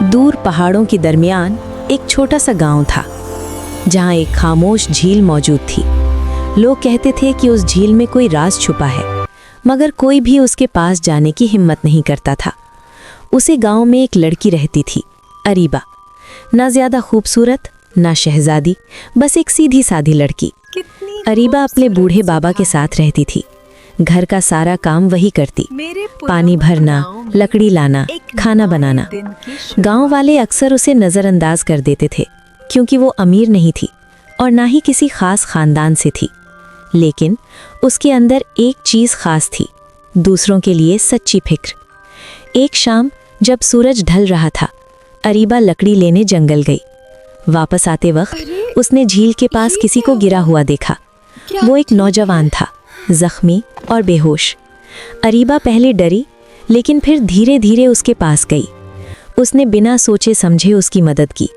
दूर पहाड़ों के दरमियान एक छोटा सा गांव था, जहां एक खामोश झील मौजूद थी। लोग कहते थे कि उस झील में कोई राज छुपा है, मगर कोई भी उसके पास जाने की हिम्मत नहीं करता था। उसी गांव में एक लड़की रहती थी, अरीबा। ना ज्यादा खूबसूरत, ना शहजादी, बस एक सीधी सादी लड़की। अरीबा अपने बूढ़े बाबा के साथ रहती थी। घर का सारा काम वही करती, पानी भरना, लकड़ी लाना, खाना बनाना। गांव वाले अक्सर उसे नज़रअंदाज कर देते थे, क्योंकि वो अमीर नहीं थी और ना ही किसी खास खानदान से थी। लेकिन उसके अंदर एक चीज़ खास थी, दूसरों के लिए सच्ची फिक्र। एक शाम जब सूरज ढल रहा था, अरीबा लकड़ी लेने जंगल गई। वापस आते वक्त उसने झील के पास किसी को गिरा हुआ देखा। वो एक नौजवान था, जख्मी और बेहोश। अरीबा पहले डरी, लेकिन फिर धीरे धीरे उसके पास गई। उसने बिना सोचे समझे उसकी मदद की,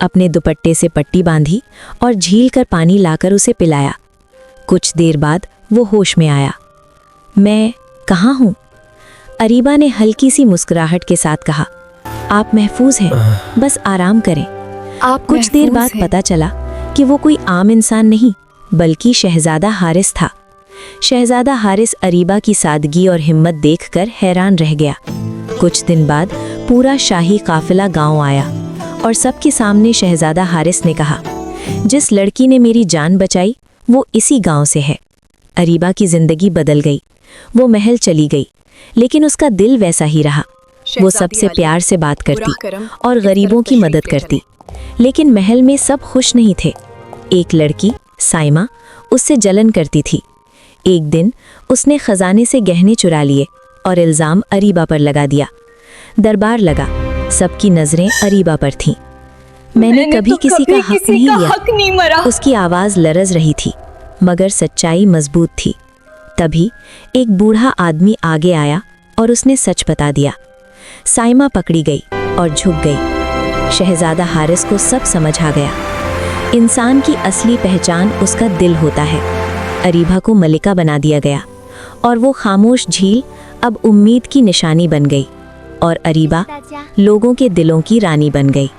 अपने दुपट्टे से पट्टी बांधी और झील कर पानी लाकर उसे पिलाया। कुछ देर बाद वो होश में आया। मैं कहाँ हूँ? अरीबा ने हल्की सी मुस्कुराहट के साथ कहा, आप महफूज हैं, बस आराम करें। कुछ देर बाद पता चला कि वो कोई आम इंसान नहीं, बल्कि शहजादा हारिस था। शहजादा हारिस अरीबा की सादगी और हिम्मत देखकर हैरान रह गया। कुछ दिन बाद पूरा शाही काफिला गांव आया और सबके सामने शहजादा हारिस ने कहा, जिस लड़की ने मेरी जान बचाई वो इसी गांव से है। अरीबा की जिंदगी बदल गई। वो महल चली गई, लेकिन उसका दिल वैसा ही रहा। वो सबसे प्यार से बात करती और गरीबों की मदद करती। लेकिन महल में सब खुश नहीं थे। एक लड़की, साइमा, उससे जलन करती थी। एक दिन उसने खजाने से गहने चुरा लिए और इल्ज़ाम अरीबा पर लगा दिया। दरबार लगा, सबकी नज़रें अरीबा पर थीं। मैंने कभी किसी का हक नहीं लिया। उसकी आवाज़ लरज रही थी, मगर सच्चाई मजबूत थी। तभी एक बूढ़ा आदमी आगे आया और उसने सच बता दिया। साइमा पकड़ी गई और झुक गई। शहजादा हारिस को सब समझ आ गया। इंसान की असली पहचान उसका दिल होता है। अरीबा को मलिका बना दिया गया और वो खामोश झील अब उम्मीद की निशानी बन गई और अरीबा लोगों के दिलों की रानी बन गई।